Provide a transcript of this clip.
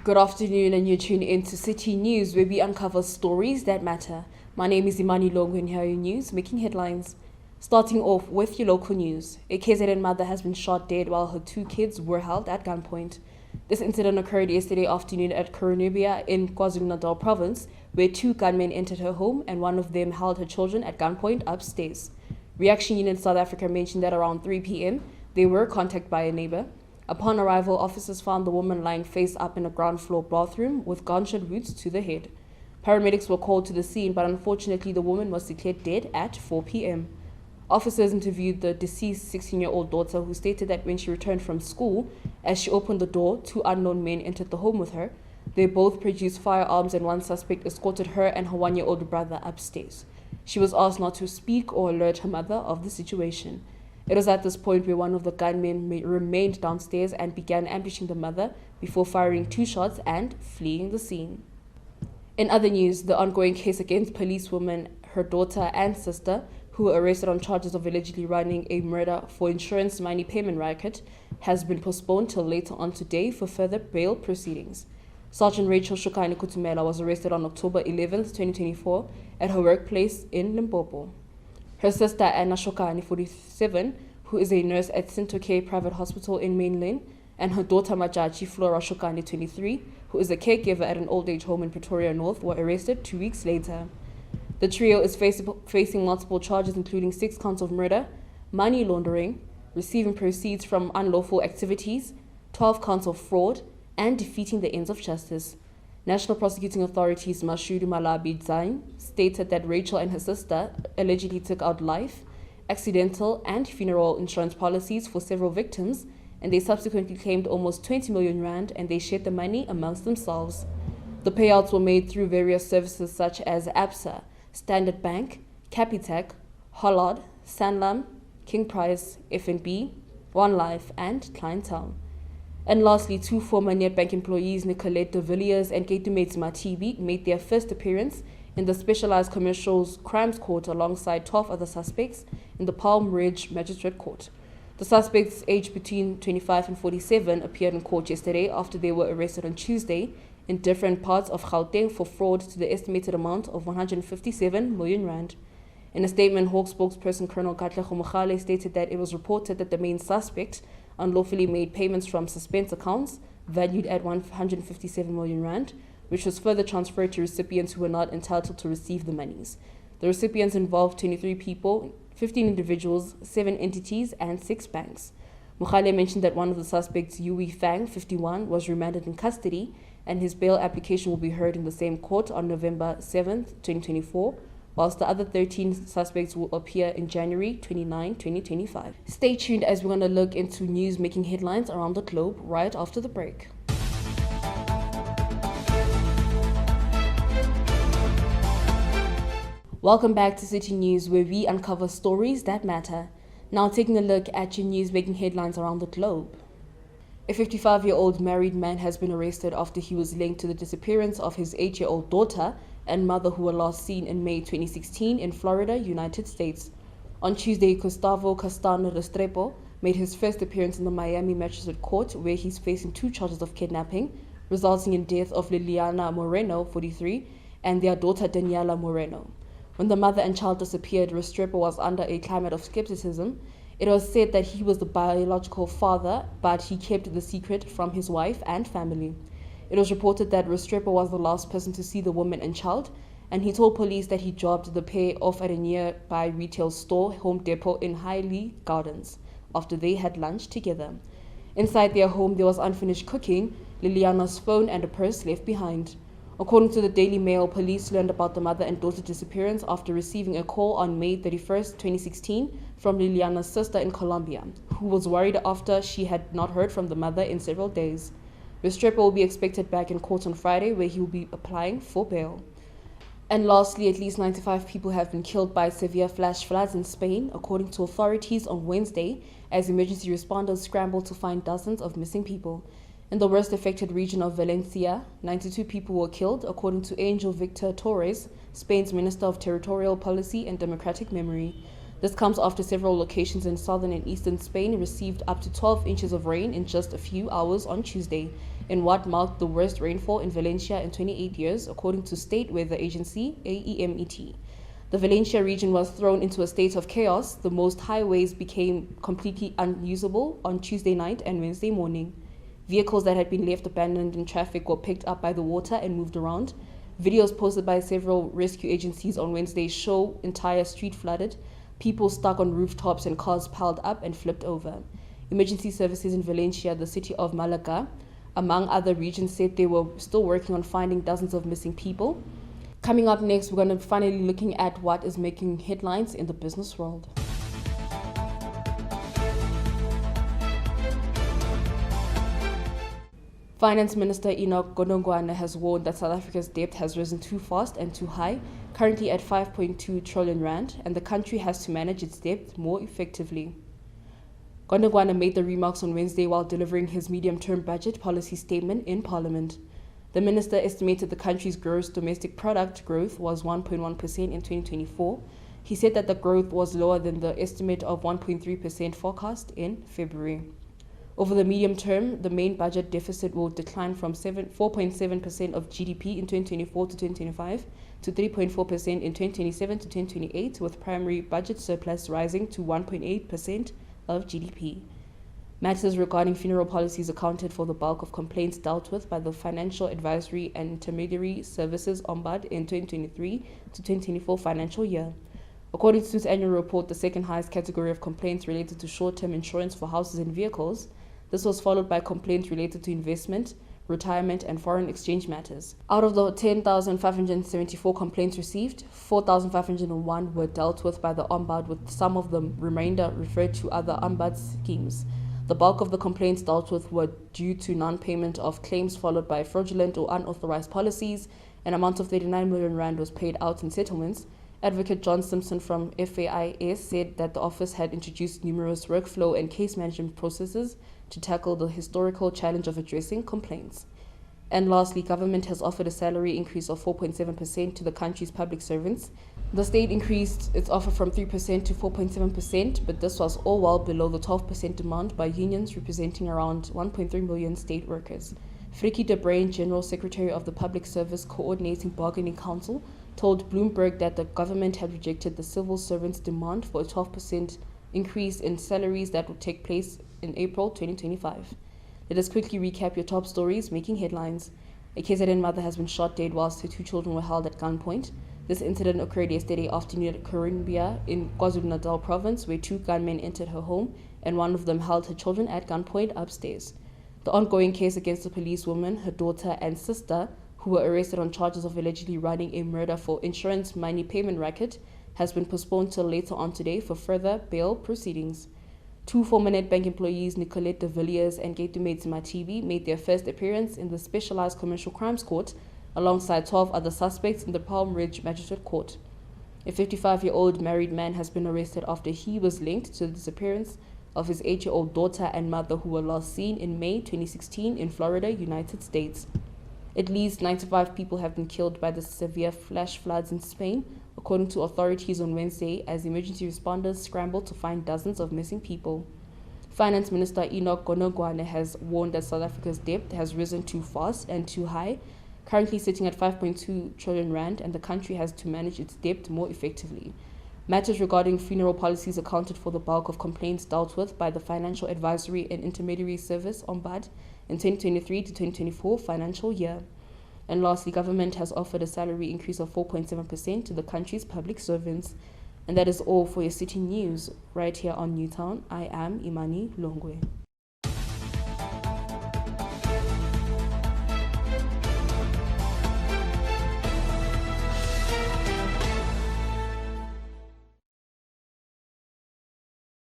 Good afternoon, and you tune into City News, where we uncover stories that matter. My name is Imani Longo, and here are your news, making headlines. Starting off with your local news. A KZN mother has been shot dead while her two kids were held at gunpoint. This incident occurred yesterday afternoon at Coronabia in KwaZulu-Natal province, where two gunmen entered her home and one of them held her children at gunpoint upstairs. Reaction Unit South Africa mentioned that around 3 p.m., they were contacted by a neighbor. Upon arrival, officers found the woman lying face up in a ground floor bathroom with gunshot wounds to the head. Paramedics were called to the scene, but unfortunately the woman was declared dead at 4 p.m. Officers interviewed the deceased 16-year-old daughter, who stated that when she returned from school, as she opened the door, two unknown men entered the home with her. They both produced firearms and one suspect escorted her and her 1-year-old brother upstairs. She was asked not to speak or alert her mother of the situation. It was at this point where one of the gunmen remained downstairs and began ambushing the mother before firing 2 shots and fleeing the scene. In other news, the ongoing case against policewoman, her daughter and sister, who were arrested on charges of allegedly running a murder for insurance money payment racket, has been postponed till later on today for further bail proceedings. Sergeant Rachel Shokani Kutumela was arrested on October 11, 2024, at her workplace in Limpopo. Her sister Anna Shokani, 47, who is a nurse at Sintoke Private Hospital in Main Lane, and her daughter Majaji Flora Shokani, 23, who is a caregiver at an old age home in Pretoria North, were arrested 2 weeks later. The trio is facing multiple charges, including 6 counts of murder, money laundering, receiving proceeds from unlawful activities, 12 counts of fraud, and defeating the ends of justice. National Prosecuting Authorities Mashudu Malabi Zain stated that Rachel and her sister allegedly took out life, accidental, and funeral insurance policies for several victims, and they subsequently claimed almost 20 million rand, and they shared the money amongst themselves. The payouts were made through various services such as ABSA, Standard Bank, Capitec, Hollard, Sanlam, King Price, FNB, One Life, and Clientele. And lastly, 2 former Nedbank employees, Nicolette de Villiers and Ketumetse Matibi, made their first appearance in the Specialized Commercial Crimes Court alongside 12 other suspects in the Palm Ridge Magistrate Court. The suspects, aged between 25 and 47, appeared in court yesterday after they were arrested on Tuesday in different parts of Gauteng for fraud to the estimated amount of 157 million rand. In a statement, Hawk spokesperson Colonel Katlego Mogale stated that it was reported that the main suspect unlawfully made payments from suspense accounts valued at 157 million rand, which was further transferred to recipients who were not entitled to receive the monies. The recipients involved 23 people, 15 individuals, 7 entities, and 6 banks. Mogale mentioned that one of the suspects, Yui Fang, 51, was remanded in custody, and his bail application will be heard in the same court on November 7, 2024, whilst the other 13 suspects will appear in January 29, 2025. Stay tuned as we're going to look into news making headlines around the globe right after the break. Welcome back to City News, where we uncover stories that matter. Now taking a look at your news making headlines around the globe. A 55-year-old married man has been arrested after he was linked to the disappearance of his 8-year-old daughter and mother, who were last seen in May 2016 in Florida, United States. On Tuesday, Gustavo Castano Restrepo made his first appearance in the Miami Magistrate Court, where he's facing 2 charges of kidnapping, resulting in death of Liliana Moreno, 43, and their daughter Daniela Moreno. When the mother and child disappeared, Restrepo was under a climate of skepticism. It was said that he was the biological father, but he kept the secret from his wife and family. It was reported that Restrepo was the last person to see the woman and child, and he told police that he dropped the pair off at a nearby retail store, Home Depot, in Highly Gardens, after they had lunch together. Inside their home, there was unfinished cooking, Liliana's phone, and a purse left behind. According to the Daily Mail, police learned about the mother and daughter disappearance after receiving a call on May 31, 2016, from Liliana's sister in Colombia, who was worried after she had not heard from the mother in several days. Restrepo will be expected back in court on Friday, where he will be applying for bail. And lastly, at least 95 people have been killed by severe flash floods in Spain, according to authorities on Wednesday, as emergency responders scrambled to find dozens of missing people. In the worst affected region of Valencia, 92 people were killed, according to Angel Victor Torres, Spain's Minister of Territorial Policy and Democratic Memory. This comes after several locations in southern and eastern Spain received up to 12 inches of rain in just a few hours on Tuesday, in what marked the worst rainfall in Valencia in 28 years, according to state weather agency AEMET. The Valencia region was thrown into a state of chaos. The most highways became completely unusable on Tuesday night and Wednesday morning. Vehicles that had been left abandoned in traffic were picked up by the water and moved around. Videos posted by several rescue agencies on Wednesday show entire street flooded, people stuck on rooftops and cars piled up and flipped over. Emergency services in Valencia, the city of Malaga, among other regions, said they were still working on finding dozens of missing people. Coming up next, we're going to finally looking at what is making headlines in the business world. Finance Minister Enoch Godongwana has warned that South Africa's debt has risen too fast and too high, currently at 5.2 trillion rand, and the country has to manage its debt more effectively. Godongwana made the remarks on Wednesday while delivering his medium-term budget policy statement in Parliament. The minister estimated the country's gross domestic product growth was 1.1% in 2024. He said that the growth was lower than the estimate of 1.3% forecast in February. Over the medium term, the main budget deficit will decline from 4.7% of GDP in 2024 to 2025 to 3.4% in 2027 to 2028, with primary budget surplus rising to 1.8% of GDP. Matters regarding funeral policies accounted for the bulk of complaints dealt with by the Financial Advisory and Intermediary Services Ombud in 2023 to 2024 financial year. According to its annual report, the second highest category of complaints related to short-term insurance for houses and vehicles. This was followed by complaints related to investment, retirement, and foreign exchange matters. Out of the 10,574 complaints received, 4,501 were dealt with by the Ombud, with some of the remainder referred to other Ombud schemes. The bulk of the complaints dealt with were due to non-payment of claims followed by fraudulent or unauthorized policies. An amount of 39 million rand was paid out in settlements. Advocate John Simpson from FAIS said that the office had introduced numerous workflow and case management processes to tackle the historical challenge of addressing complaints. And lastly, government has offered a salary increase of 4.7% to the country's public servants. The state increased its offer from 3% to 4.7%, but this was all well below the 12% demand by unions representing around 1.3 million state workers. Frikkie de Bruyn, General Secretary of the Public Service Coordinating Bargaining Council, told Bloomberg that the government had rejected the civil servants' demand for a 12% increase in salaries that would take place in April 2025. Let us quickly recap your top stories making headlines. A KZN mother has been shot dead whilst her two children were held at gunpoint. This incident occurred yesterday afternoon at Corumbia in KwaZulu-Natal province, where two gunmen entered her home and one of them held her children at gunpoint upstairs. The ongoing case against the policewoman, her daughter and sister, who were arrested on charges of allegedly running a murder for insurance money payment racket, has been postponed till later on today for further bail proceedings. Two former Nedbank employees, Nicolette de Villiers and Getumetse Matibi, made their first appearance in the Specialized Commercial Crimes Court alongside 12 other suspects in the Palm Ridge Magistrate Court. A 55-year-old married man has been arrested after he was linked to the disappearance of his 8-year-old daughter and mother, who were last seen in May 2016 in Florida, United States. At least 95 people have been killed by the severe flash floods in Spain, according to authorities on Wednesday, as emergency responders scrambled to find dozens of missing people. Finance Minister Enoch Godongwana has warned that South Africa's debt has risen too fast and too high, currently sitting at 5.2 trillion rand, and the country has to manage its debt more effectively. Matters regarding funeral policies accounted for the bulk of complaints dealt with by the Financial Advisory and Intermediary Service Ombud in 2023 to 2024 financial year. And lastly, government has offered a salary increase of 4.7% to the country's public servants. And that is all for your city news right here on Newtown. I am Imani Longwe.